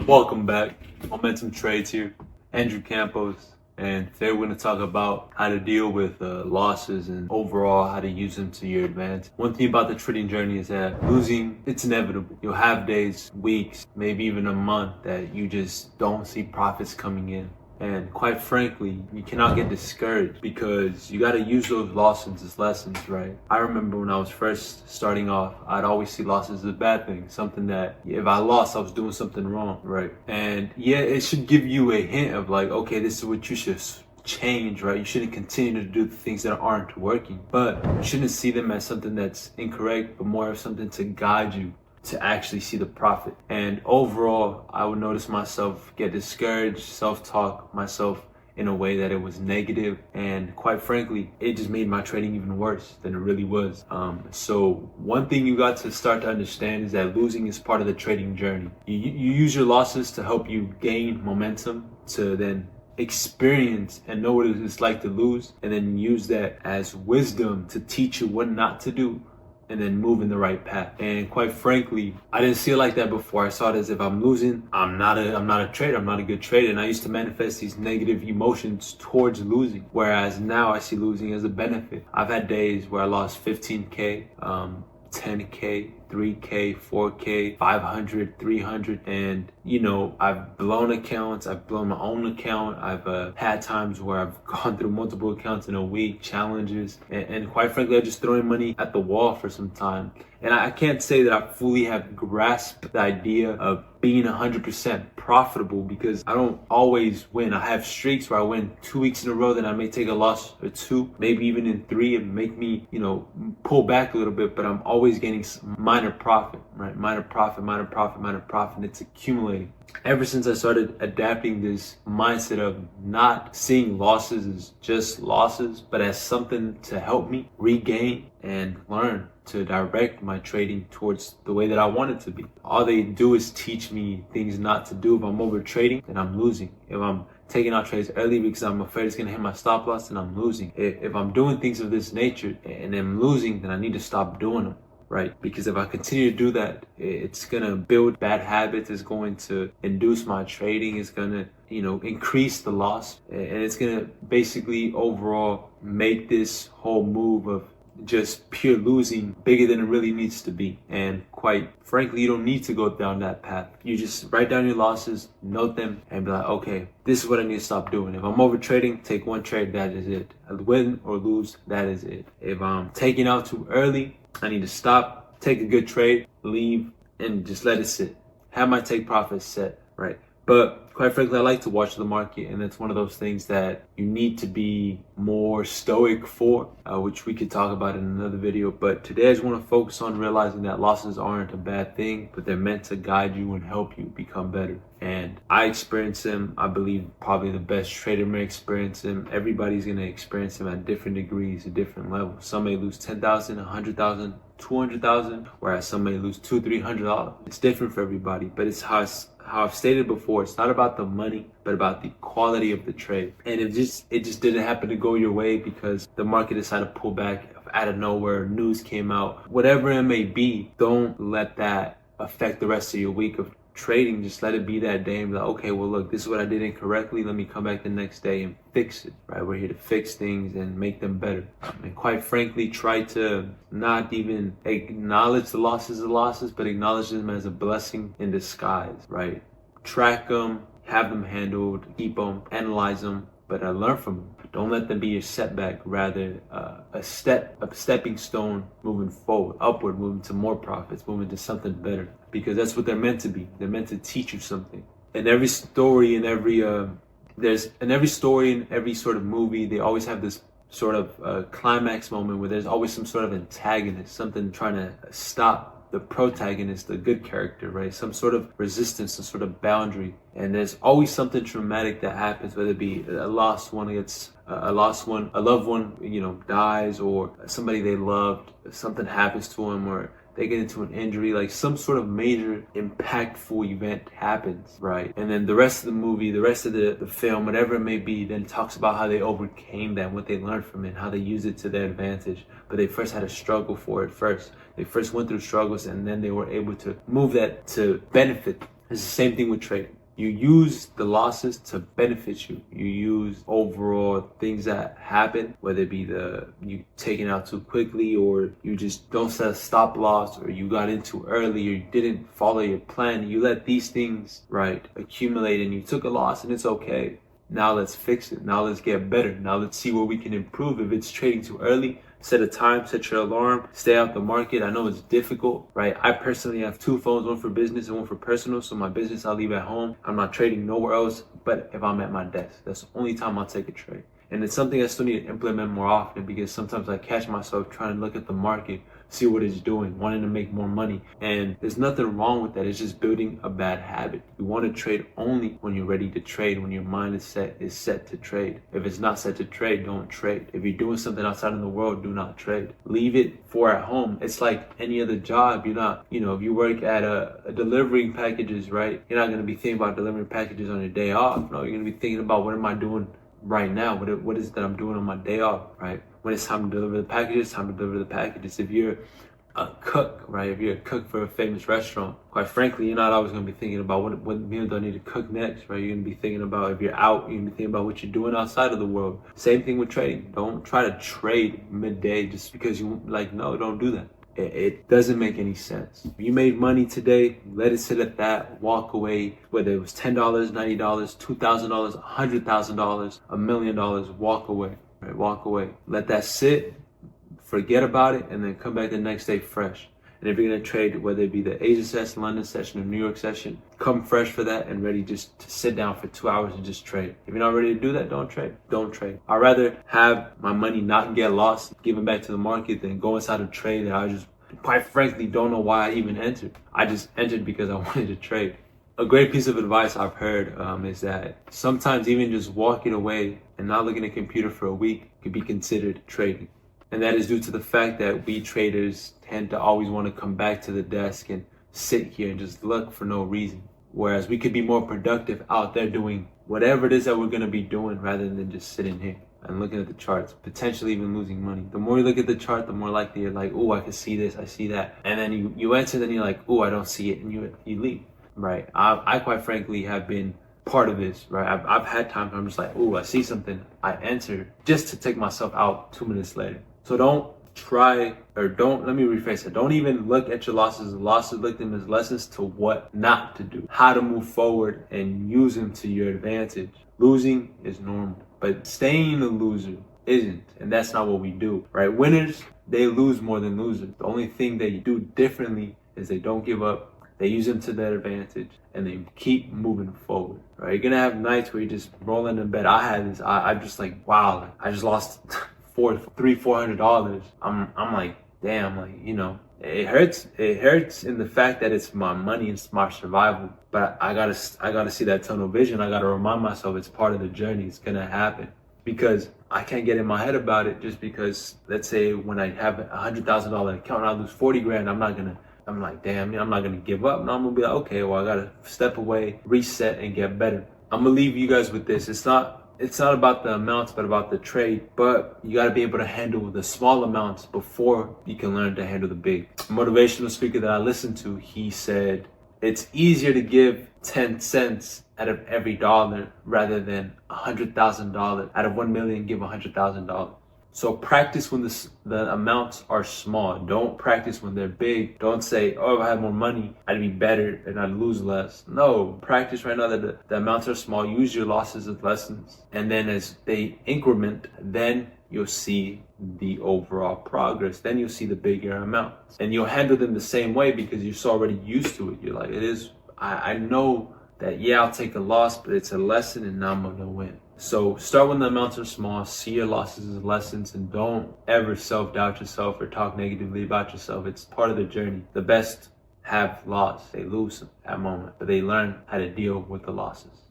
Welcome back. Momentum Trades here. Andrew Campos. And today we're going to talk about how to deal with losses and overall how to use them to your advantage. One thing about the trading journey is that losing, it's inevitable. You'll have days, weeks, maybe even a month that you just don't see profits coming in. And quite frankly, you cannot get discouraged because you got to use those losses as lessons, right? I remember when I was first starting off, I'd always see losses as a bad thing, something that if I lost, I was doing something wrong, right? And yeah, it should give you a hint of like, okay, this is what you should change, right? You shouldn't continue to do the things that aren't working, but you shouldn't see them as something that's incorrect, but more of something to guide you to actually see the profit. And overall, I would notice myself get discouraged, self-talk myself in a way that it was negative, and quite frankly, it just made my trading even worse than it really was. So one thing you got to start to understand is that losing is part of the trading journey. You use your losses to help you gain momentum, to then experience and know what it's like to lose, and then use that as wisdom to teach you what not to do and then move in the right path. And quite frankly, I didn't see it like that before. I saw it as if I'm losing, I'm not a trader, I'm not a good trader. And I used to manifest these negative emotions towards losing. Whereas now I see losing as a benefit. I've had days where I lost 15K, 10K, 3K, 4K, 500, 300, and I've blown accounts, I've blown my own account, I've had times where I've gone through multiple accounts in a week, challenges, and quite frankly, I'm just throwing money at the wall for some time. And I can't say that I fully have grasped the idea of being 100% profitable because I don't always win. I have streaks where I win 2 weeks in a row, then I may take a loss or two, maybe even in three, and make me, pull back a little bit, but I'm always getting minor profit, right? Minor profit, and it's accumulating. Ever since I started adapting this mindset of not seeing losses as just losses, but as something to help me regain and learn to direct my trading towards the way that I want it to be. All they do is teach me things not to do. If I'm over trading, then I'm losing. If I'm taking out trades early because I'm afraid it's going to hit my stop loss, then I'm losing. If I'm doing things of this nature and I'm losing, then I need to stop doing them. Right? Because if I continue to do that, it's going to build bad habits. It's going to induce my trading. It's going to, increase the loss. And it's going to basically overall make this whole move of just pure losing bigger than it really needs to be. And quite frankly, you don't need to go down that path. You just write down your losses, note them, and be like, okay, this is what I need to stop doing. If I'm over trading, take one trade, that is it. I win or lose, that is it. If I'm taking out too early, I need to stop, take a good trade, leave, and just let it sit. Have my take profits set, right? But quite frankly, I like to watch the market, and it's one of those things that you need to be more stoic for, which we could talk about in another video. But today I just want to focus on realizing that losses aren't a bad thing, but they're meant to guide you and help you become better. And I experience them. I believe probably the best trader may experience them. Everybody's going to experience them at different degrees, at different levels. Some may lose 10,000, 100,000, 200,000, whereas some may lose $200-300. It's different for everybody, but it's how I've stated before, it's not about the money, but about the quality of the trade. And it just didn't happen to go your way because the market decided to pull back out of nowhere, news came out, whatever it may be. Don't let that affect the rest of your week of trading. Just let it be that day and be like, okay, well, look, this is what I did incorrectly. Let me come back the next day and fix it, right? We're here to fix things and make them better. And quite frankly, try to not even acknowledge the losses, but acknowledge them as a blessing in disguise, right? Track them, have them handled, keep them, analyze them, but learn from them. Don't let them be your setback, rather a stepping stone moving forward, upward, moving to more profits, moving to something better, because that's what they're meant to be. They're meant to teach you something. And every story and every sort of movie, they always have this sort of climax moment where there's always some sort of antagonist, something trying to stop the protagonist, the good character, right? Some sort of resistance, some sort of boundary. And there's always something traumatic that happens, whether it be a loved one, dies, or somebody they loved, something happens to them, or they get into an injury, like some sort of major impactful event happens, right? And then the rest of the movie, the rest of the film, whatever it may be, then talks about how they overcame that, what they learned from it, how they used it to their advantage. But they first had to struggle for it first. They first went through struggles, and then they were able to move that to benefit It's the same thing with trading. You use the losses to benefit you. You use overall things that happen, whether it be you taking out too quickly, or you just don't set a stop loss, or you got in too early, or you didn't follow your plan. You let these things, right, accumulate, and you took a loss, and it's okay. Now let's fix it. Now let's get better. Now let's see where we can improve. If it's trading too early, set a time, set your alarm, stay out the market. I know it's difficult, right? I personally have 2 phones, one for business and one for personal. So my business I'll leave at home. I'm not trading nowhere else, but if I'm at my desk, that's the only time I'll take a trade. And it's something I still need to implement more often, because sometimes I catch myself trying to look at the market, see what it's doing, wanting to make more money. And there's nothing wrong with that. It's just building a bad habit. You want to trade only when you're ready to trade, when your mind is set to trade. If it's not set to trade, don't trade. If you're doing something outside in the world, do not trade. Leave it for at home. It's like any other job. You're not, if you work at a delivering packages, right? You're not going to be thinking about delivering packages on your day off. No, you're going to be thinking about, what am I doing right now? What is it that I'm doing on my day off, right? When it's time to deliver the packages, time to deliver the packages. If you're a cook, right? If you're a cook for a famous restaurant, quite frankly, you're not always going to be thinking about what meal do I need to cook next, right? You're going to be thinking about, if you're out, you're going to be thinking about what you're doing outside of the world. Same thing with trading. Don't try to trade midday just because no, don't do that. It doesn't make any sense. If you made money today, let it sit at that, walk away, whether it was $10, $90, $2,000, $100,000, $1 million, walk away, right? Walk away. Let that sit, forget about it, and then come back the next day fresh. And if you're gonna trade, whether it be the Asia session, London session, or New York session, come fresh for that and ready just to sit down for 2 hours and just trade. If you're not ready to do that, don't trade. Don't trade. I'd rather have my money not get lost, give it back to the market, than go inside a trade that I just, quite frankly, don't know why I even entered. I just entered because I wanted to trade. A great piece of advice I've heard is that sometimes even just walking away and not looking at a computer for a week could be considered trading. And that is due to the fact that we traders tend to always want to come back to the desk and sit here and just look for no reason. Whereas we could be more productive out there doing whatever it is that we're going to be doing, rather than just sitting here and looking at the charts, potentially even losing money. The more you look at the chart, the more likely you're like, oh, I can see this, I see that. And then you enter, then you're like, oh, I don't see it, and you leave, right? I quite frankly have been part of this, right? I've had times where I'm just like, oh, I see something, I enter, just to take myself out 2 minutes later. So let me rephrase it. Don't even look at your losses as losses. Look at them as lessons to what not to do, how to move forward and use them to your advantage. Losing is normal, but staying a loser isn't. And that's not what we do, right? Winners, they lose more than losers. The only thing they do differently is they don't give up. They use them to their advantage, and they keep moving forward, right? You're going to have nights where you're just rolling in bed. I had this, I'm just like, wow, I just lost $400. I'm like, damn, it hurts. It hurts in the fact that it's my money, it's my survival. But I gotta see that tunnel vision. I gotta remind myself it's part of the journey. It's gonna happen, because I can't get in my head about it. Just because, let's say when I have a $100,000 account and I lose 40 grand, I'm like, damn, I'm not gonna give up. No, I'm gonna be like, okay, well, I gotta step away, reset, and get better. I'm gonna leave you guys with this. It's not about the amounts, but about the trade. But you got to be able to handle the small amounts before you can learn to handle the big. A motivational speaker that I listened to, he said, it's easier to give 10 cents out of every dollar rather than $100,000 out of 1 million, give $100,000. So practice when the amounts are small. Don't practice when they're big. Don't say, oh, if I had more money, I'd be better and I'd lose less. No, practice right now that the amounts are small. Use your losses as lessons. And then as they increment, then you'll see the overall progress. Then you'll see the bigger amounts. And you'll handle them the same way because you're so already used to it. You're like, I know that, yeah, I'll take a loss, but it's a lesson and now I'm going to win. So start when the amounts are small, see your losses as lessons, and don't ever self-doubt yourself or talk negatively about yourself. It's part of the journey. The best have lost. They lose at moment, but they learn how to deal with the losses.